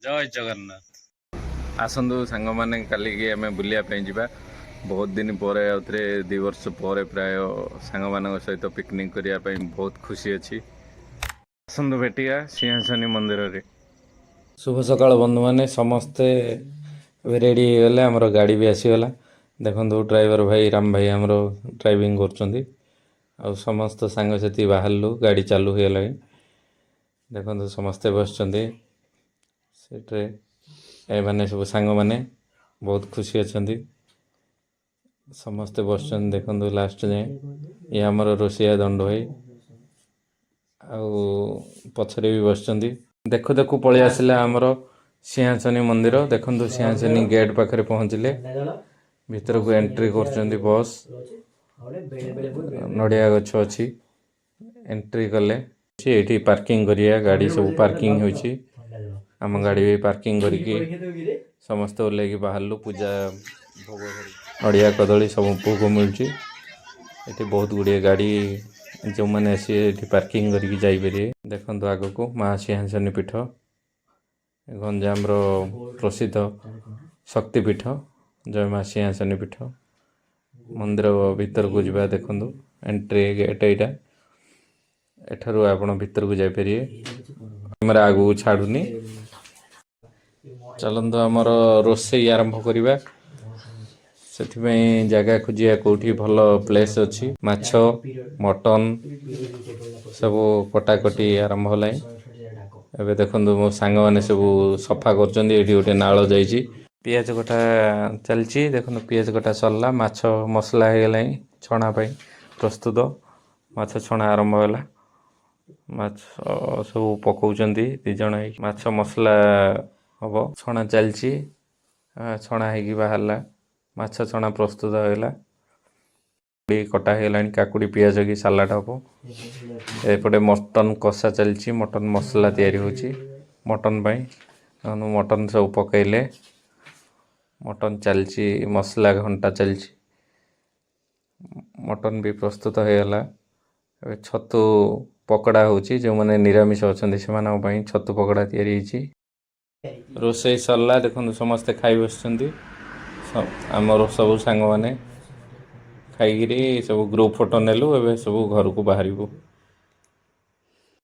ଜୟ ଜଗନ୍ନାଥ। ଆସନ୍ତୁ ସାଙ୍ଗମାନେ କାଲିକି ଆମେ ବୁଲିବା ପାଇଁ ଯିବା। ବହୁତ ଦିନ ପରେ ଆଉଥରେ 2 ବର୍ଷ ପରେ ପ୍ରାୟ ସାଙ୍ଗମାନଙ୍କ ସହିତ ପିକନିକ୍ କରିବା ପାଇଁ ବହୁତ ଖୁସି ଅଛି। ଆସନ୍ତୁ ଭେଟିବା ସିଂହାସନୀ ମନ୍ଦିରରେ। ଶୁଭ ସକାଳ ବନ୍ଧୁମାନେ, ସମସ୍ତେ ଏବେ ରେଡ଼ି ହେଇଗଲେ। ଆମର ଗାଡ଼ି ବି ଆସିଗଲା। ଦେଖନ୍ତୁ ଡ୍ରାଇଭର ଭାଇ ରାମ ଭାଇ ଆମର ଡ୍ରାଇଭିଂ କରୁଛନ୍ତି। ଆଉ ସମସ୍ତ ସାଙ୍ଗସାଥି ବାହାରିଲୁ, ଗାଡ଼ି ଚାଲୁ ହେଇଗଲାଣି। ଦେଖନ୍ତୁ ସମସ୍ତେ ବସିଛନ୍ତି ସେଠାରେ। ଏମାନେ ସବୁ ସାଙ୍ଗମାନେ ବହୁତ ଖୁସି ଅଛନ୍ତି। ସମସ୍ତେ ବସିଛନ୍ତି ଦେଖନ୍ତୁ ଲାଷ୍ଟ ଯାଏଁ। ଇଏ ଆମର ରୋଷେଇଆ ଦଣ୍ଡ ଭାଇ, ଆଉ ପଛରେ ବି ବସିଛନ୍ତି। ଦେଖୁ ଦେଖୁ ପଳେଇ ଆସିଲା ଆମର ସିଂହାସନୀ ମନ୍ଦିର। ଦେଖନ୍ତୁ ସିଂହାସନୀ ଗେଟ୍ ପାଖରେ ପହଞ୍ଚିଲେ। ଭିତରକୁ ଏଣ୍ଟ୍ରି କରୁଛନ୍ତି ବସ୍। ନଡ଼ିଆ ଗଛ ଅଛି, ଏଣ୍ଟ୍ରି କଲେ। ଏଇଠି ପାର୍କିଂ କରିବା, ଗାଡ଼ି ସବୁ ପାର୍କିଂ ହେଉଛି। ଆମ ଗାଡ଼ି ବି ପାର୍କିଂ କରିକି ସମସ୍ତେ ଓହ୍ଲେଇକି ବାହାରିଲୁ। ପୂଜା ଭୋଗ ନଡ଼ିଆ କଦଳୀ ସବୁ ଭୋଗ ମିଳୁଛି। ଏଠି ବହୁତ ଗୁଡ଼ିଏ ଗାଡ଼ି, ଯେଉଁମାନେ ଆସିବେ ଏଠି ପାର୍କିଂ କରିକି ଯାଇପାରିବେ। ଦେଖନ୍ତୁ ଆଗକୁ ମା ସିଂହାସନୀ ପୀଠ, ଗଞ୍ଜାମର ପ୍ରସିଦ୍ଧ ଶକ୍ତିପୀଠ ଜୟ ମା ସିଂହାସନୀ ପୀଠ। ମନ୍ଦିର ଭିତରକୁ ଯିବା। ଦେଖନ୍ତୁ ଏଣ୍ଟ୍ରି ଗେଟ୍ ଏଇଟା। ଏଠାରୁ ଆପଣ ଭିତରକୁ ଯାଇପାରିବେ। ଆମର ଆଗକୁ ଛାଡ଼ୁନି। ଚାଲନ୍ତୁ ଆମର ରୋଷେଇ ଆରମ୍ଭ କରିବା। ସେଥିପାଇଁ ଜାଗା ଖୋଜିବା କେଉଁଠି ଭଲ ପ୍ଲେସ୍ ଅଛି। ମାଛ, ମଟନ ସବୁ କଟାକଟି ଆରମ୍ଭ ହେଲାଣି। ଏବେ ଦେଖନ୍ତୁ ମୋ ସାଙ୍ଗମାନେ ସବୁ ସଫା କରୁଛନ୍ତି। ଏଇଠି ଗୋଟେ ନାଳ ଯାଇଛି। ପିଆଜ କଟା ଚାଲିଛି। ଦେଖନ୍ତୁ ପିଆଜ କଟା ସରିଲା। ମାଛ ମସଲା ହେଇଗଲାଣି ଛଣା ପାଇଁ ପ୍ରସ୍ତୁତ। ମାଛ ଛଣା ଆରମ୍ଭ ହେଲା। ମାଛ ସବୁ ପକାଉଛନ୍ତି 2 ଜଣ ହେଇକି। ମାଛ ମସଲା ହେବ, ଛଣା ଚାଲିଛି। ଛଣା ହେଇକି ବାହାରିଲା। ମାଛ ଛଣା ପ୍ରସ୍ତୁତ ହେଇଗଲା। କଟା ହେଇଗଲାଣି। କାକୁଡ଼ି ପିଆଜ କି ସାଲାଡ଼ ହେବ। ଏପଟେ ମଟନ କଷା ଚାଲିଛି। ମଟନ ମସଲା ତିଆରି ହେଉଛି ମଟନ ପାଇଁ। ମଟନ ସବୁ ପକାଇଲେ। ମଟନ ଚାଲିଛି, ମସଲା ଘଣ୍ଟା ଚାଲିଛି। ମଟନ ବି ପ୍ରସ୍ତୁତ ହେଇଗଲା। ଏବେ ଛତୁ ପକୋଡ଼ା ହେଉଛି। ଯେଉଁମାନେ ନିରାମିଷ ଅଛନ୍ତି ସେମାନଙ୍କ ପାଇଁ ଛତୁ ପକୋଡ଼ା ତିଆରି ହେଇଛି। ରୋଷେଇ ସରିଲା। ଦେଖନ୍ତୁ ସମସ୍ତେ ଖାଇ ବସିଛନ୍ତି। ଆମର ସବୁ ସାଙ୍ଗମାନେ ଖାଇକିରି ସବୁ ଗ୍ରୁପ୍ ଫଟୋ ନେଲୁ। ଏବେ ସବୁ ଘରକୁ ବାହାରିବୁ।